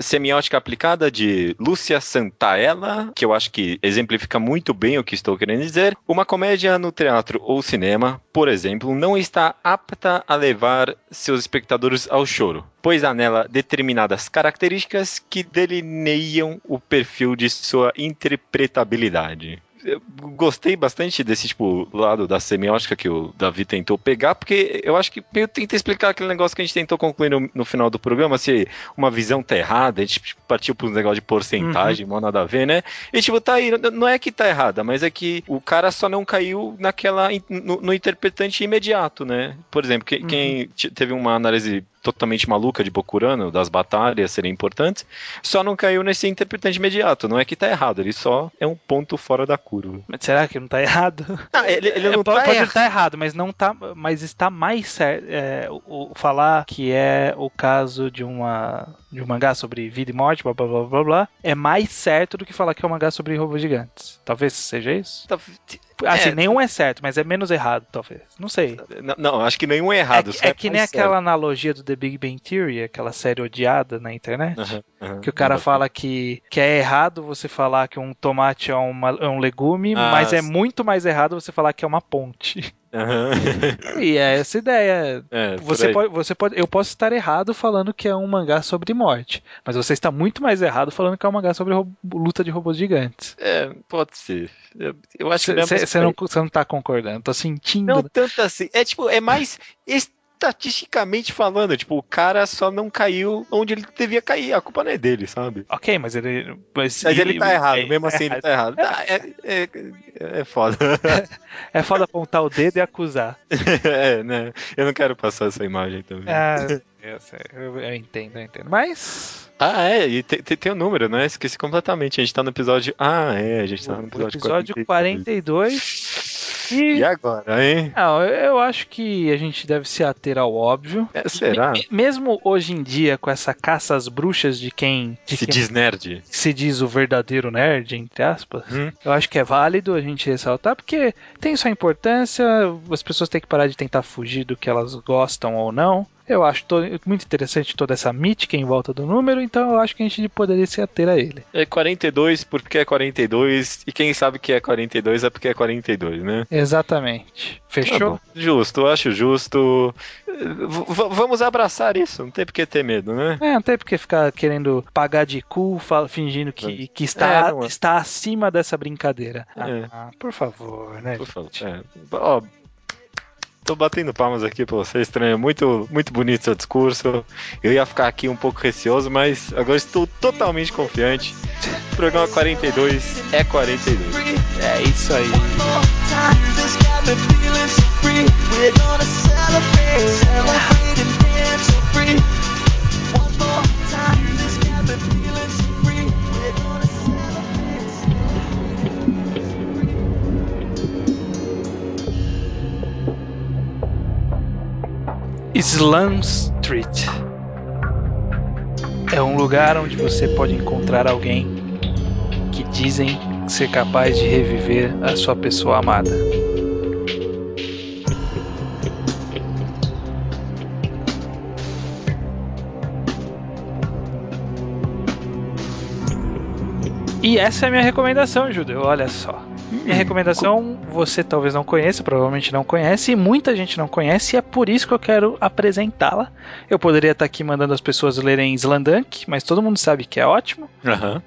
Semiótica aplicada de Lúcia Santaella, que eu acho que exemplifica muito bem o que estou querendo dizer. Uma comédia no teatro ou cinema, por exemplo, não está apta a levar seus espectadores ao choro, pois há nela determinadas características que delineiam o perfil de sua interpretabilidade. Eu gostei bastante desse lado da semiótica que o Davi tentou pegar, porque eu acho que eu tentei explicar aquele negócio que a gente tentou concluir no final do programa, se uma visão tá errada, a gente partiu para um negócio de porcentagem, mal nada a ver, né? E tá aí, não é que tá errada, mas é que o cara só não caiu no interpretante imediato, né? Por exemplo, quem teve uma análise totalmente maluca de Bokurano, das batalhas serem importantes, só não caiu nesse interpretante imediato. Não é que tá errado, ele só é um ponto fora da curva. Mas será que não tá errado? Não, ele não pode tá estar errado, mas não tá, mas está mais certo. Falar que é o caso de um mangá sobre vida e morte, blá blá blá blá blá, é mais certo do que falar que é um mangá sobre robôs gigantes. Talvez seja isso? Assim, nenhum é certo, mas é menos errado, talvez. Não sei. Não, acho que nenhum é errado. É que nem aquela analogia do The Big Bang Theory, aquela série odiada na internet, que o cara fala que é errado você falar que um tomate é um legume, mas é muito mais errado você falar que é uma ponte. E é essa ideia. Eu posso estar errado falando que é um mangá sobre morte, mas você está muito mais errado falando que é um mangá sobre luta de robôs gigantes. Pode ser. Eu acho que você não tá concordando, tô sentindo. Não tanto assim. É mais estatisticamente falando, o cara só não caiu onde ele devia cair. A culpa não é dele, sabe? Ok, mas ele tá errado, mesmo assim ele tá errado. É foda. É foda apontar o dedo e acusar. Né? Eu não quero passar essa imagem também. Eu entendo. Mas... e tem um número, né? Esqueci completamente. A gente tá no episódio... a gente tá no episódio 42. E agora, hein? Não, eu acho que a gente deve se ater ao óbvio. Será? Mesmo hoje em dia, com essa caça às bruxas de quem diz nerd. Se diz o verdadeiro nerd, entre aspas, eu acho que é válido a gente ressaltar, porque tem sua importância, as pessoas têm que parar de tentar fugir do que elas gostam ou não. Eu acho muito interessante toda essa mítica em volta do número, então eu acho que a gente poderia se ater a ele. É 42 porque é 42, e quem sabe que é 42 é porque é 42, né? Exatamente. Fechou? Tá justo, acho justo. Vamos abraçar isso, não tem por que ter medo, né? Não tem por que ficar querendo pagar de cool, fingindo que está acima dessa brincadeira. Por favor, né? Por favor. Ó, tô batendo palmas aqui pra você, estranho. Muito, muito bonito seu discurso. Eu ia ficar aqui um pouco receoso, mas agora estou totalmente confiante. O programa 42 é 42. É isso aí. Slum Street é um lugar onde você pode encontrar alguém que dizem ser capaz de reviver a sua pessoa amada. E essa é a minha recomendação, Judeu, olha só. Minha recomendação, você talvez não conheça, provavelmente não conhece, e muita gente não conhece, e é por isso que eu quero apresentá-la. Eu poderia estar aqui mandando as pessoas lerem Slamdunk, mas todo mundo sabe que é ótimo.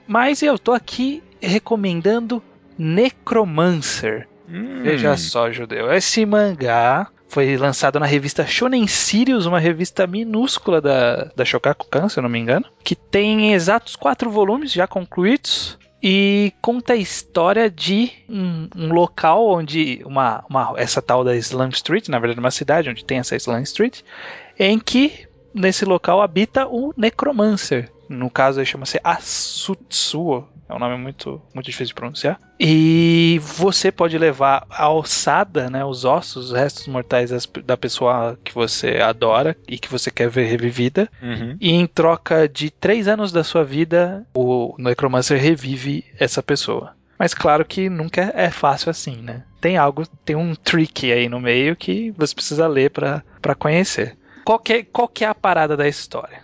Mas eu tô aqui recomendando Necromancer. Veja só, Judeu, esse mangá foi lançado na revista Shonen Sirius, uma revista minúscula da Shogakukan, se eu não me engano, que tem exatos 4 volumes já concluídos. E conta a história de um local onde essa tal da Slum Street, na verdade uma cidade onde tem essa Slum Street, em que nesse local habita o Necromancer. No caso ele chama-se Asutsuo, é um nome muito, muito difícil de pronunciar. E você pode levar a ossada, né, os ossos, os restos mortais da pessoa que você adora e que você quer ver revivida. E em troca de 3 anos da sua vida, o Necromancer revive essa pessoa. Mas claro que nunca é fácil assim, né? Tem um trick aí no meio que você precisa ler para conhecer. Qual que é a parada da história?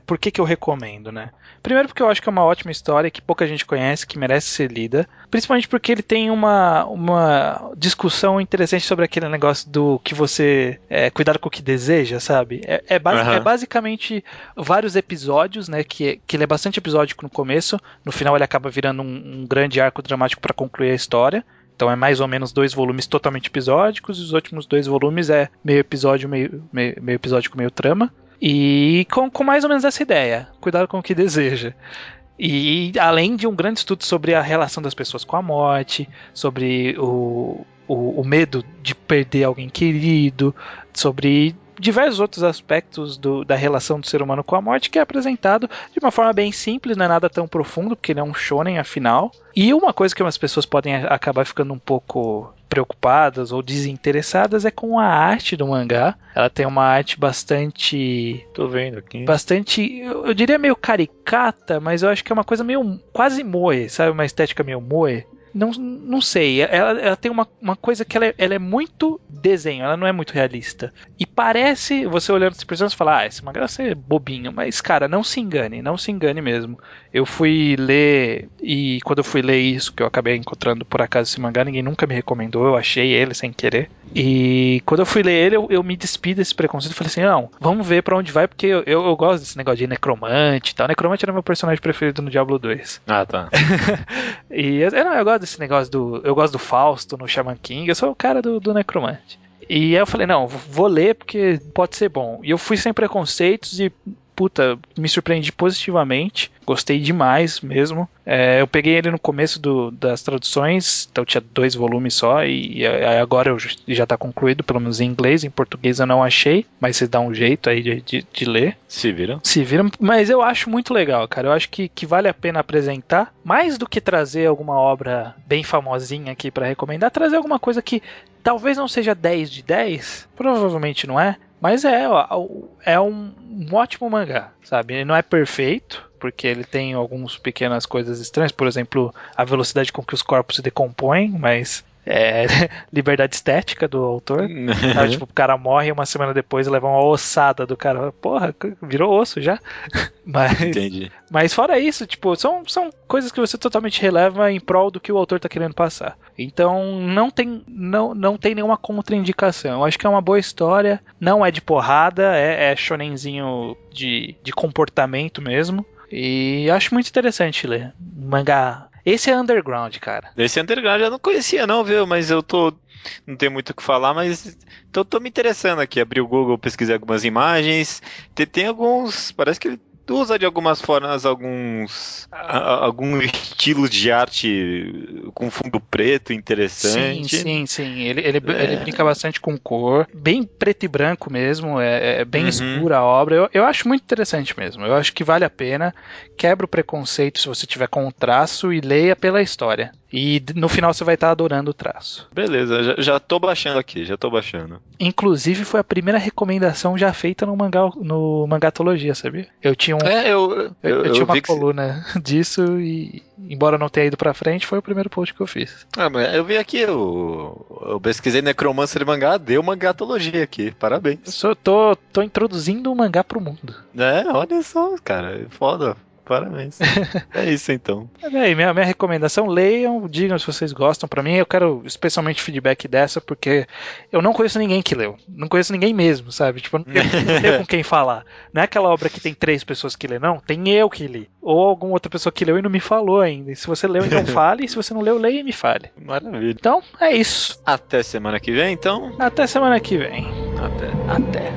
Por que eu recomendo, né? Primeiro porque eu acho que é uma ótima história que pouca gente conhece, que merece ser lida. Principalmente porque ele tem uma discussão interessante sobre aquele negócio do que você... cuidado com o que deseja, sabe? É basicamente vários episódios, né? Que ele é bastante episódico no começo. No final ele acaba virando um grande arco dramático para concluir a história. Então é mais ou menos 2 volumes totalmente episódicos, e os últimos 2 volumes é meio episódio, meio episódio com meio trama. E com mais ou menos essa ideia, cuidado com o que deseja. E além de um grande estudo sobre a relação das pessoas com a morte, sobre o medo de perder alguém querido, sobre diversos outros aspectos da relação do ser humano com a morte, que é apresentado de uma forma bem simples, não é nada tão profundo, porque ele é um shonen afinal. E uma coisa que umas pessoas podem acabar ficando um pouco preocupadas ou desinteressadas é com a arte do mangá. Ela tem uma arte bastante... Tô vendo aqui. Bastante, eu diria meio caricata, mas eu acho que é uma coisa meio quase moe, sabe? Uma estética meio moe. Não sei, ela tem uma coisa que ela é muito desenho, ela não é muito realista. E parece, você olhando as pessoas, falar, esse mangá vai ser bobinho, mas cara, não se engane mesmo. Eu fui ler, e quando eu fui ler isso, que eu acabei encontrando por acaso esse mangá, ninguém nunca me recomendou, eu achei ele sem querer. E quando eu fui ler ele, eu me despi desse preconceito e falei assim, não, vamos ver pra onde vai, porque eu gosto desse negócio de necromante e tal. Necromante era meu personagem preferido no Diablo 2. Ah, tá. E eu gosto desse negócio eu gosto do Fausto no Shaman King, eu sou o cara do necromante. E aí eu falei, não, vou ler porque pode ser bom. E eu fui sem preconceitos e puta, me surpreendi positivamente. Gostei demais mesmo. Eu peguei ele no começo das traduções, então tinha 2 volumes só, e agora já tá concluído, pelo menos em inglês. Em português eu não achei, mas você dá um jeito aí de ler. Se viram, mas eu acho muito legal, cara. Eu acho que vale a pena apresentar, mais do que trazer alguma obra bem famosinha aqui pra recomendar, trazer alguma coisa que talvez não seja 10 de 10, provavelmente não é, mas é um ótimo mangá, sabe? Ele não é perfeito, porque ele tem algumas pequenas coisas estranhas, por exemplo, a velocidade com que os corpos se decompõem, mas liberdade estética do autor. Sabe? Tipo, o cara morre e uma semana depois leva uma ossada do cara. Porra, virou osso já. Entendi. Mas fora isso, tipo, são coisas que você totalmente releva em prol do que o autor tá querendo passar. Então não tem nenhuma contraindicação. Eu acho que é uma boa história, não é de porrada, é shonenzinho de comportamento mesmo. E acho muito interessante ler mangá. Esse é underground, cara. Esse underground eu não conhecia não, viu? Mas eu não tenho muito o que falar, mas tô me interessando aqui. Abri o Google, pesquisei algumas imagens. Tem alguns... Parece que ele usa de algumas formas alguns estilos de arte com fundo preto interessante. Sim. Ele brinca bastante com cor, bem preto e branco mesmo, é bem escura a obra. Eu acho muito interessante mesmo. Eu acho que vale a pena. Quebra o preconceito se você tiver com o traço e leia pela história. E no final você vai estar adorando o traço. Beleza, já tô baixando aqui, Inclusive foi a primeira recomendação já feita no Mangatologia, sabia? Eu tinha tinha uma coluna disso e, embora não tenha ido pra frente, foi o primeiro post que eu fiz. Mas eu vi aqui, eu pesquisei Necromancer mangá, deu Mangatologia aqui, parabéns. Eu tô introduzindo o mangá pro mundo. Olha só, cara, foda. Parabéns. É isso então. Minha recomendação, leiam, digam se vocês gostam. Pra mim, eu quero especialmente feedback dessa, porque eu não conheço ninguém que leu. Não conheço ninguém mesmo, sabe? Tipo, eu não tenho com quem falar. Não é aquela obra que tem 3 pessoas que lê, não. Tem eu que li. Ou alguma outra pessoa que leu e não me falou ainda. E se você leu, então fale. E se você não leu, leia e me fale. Maravilha. Então, é isso. Até semana que vem, então. Até semana que vem. Até.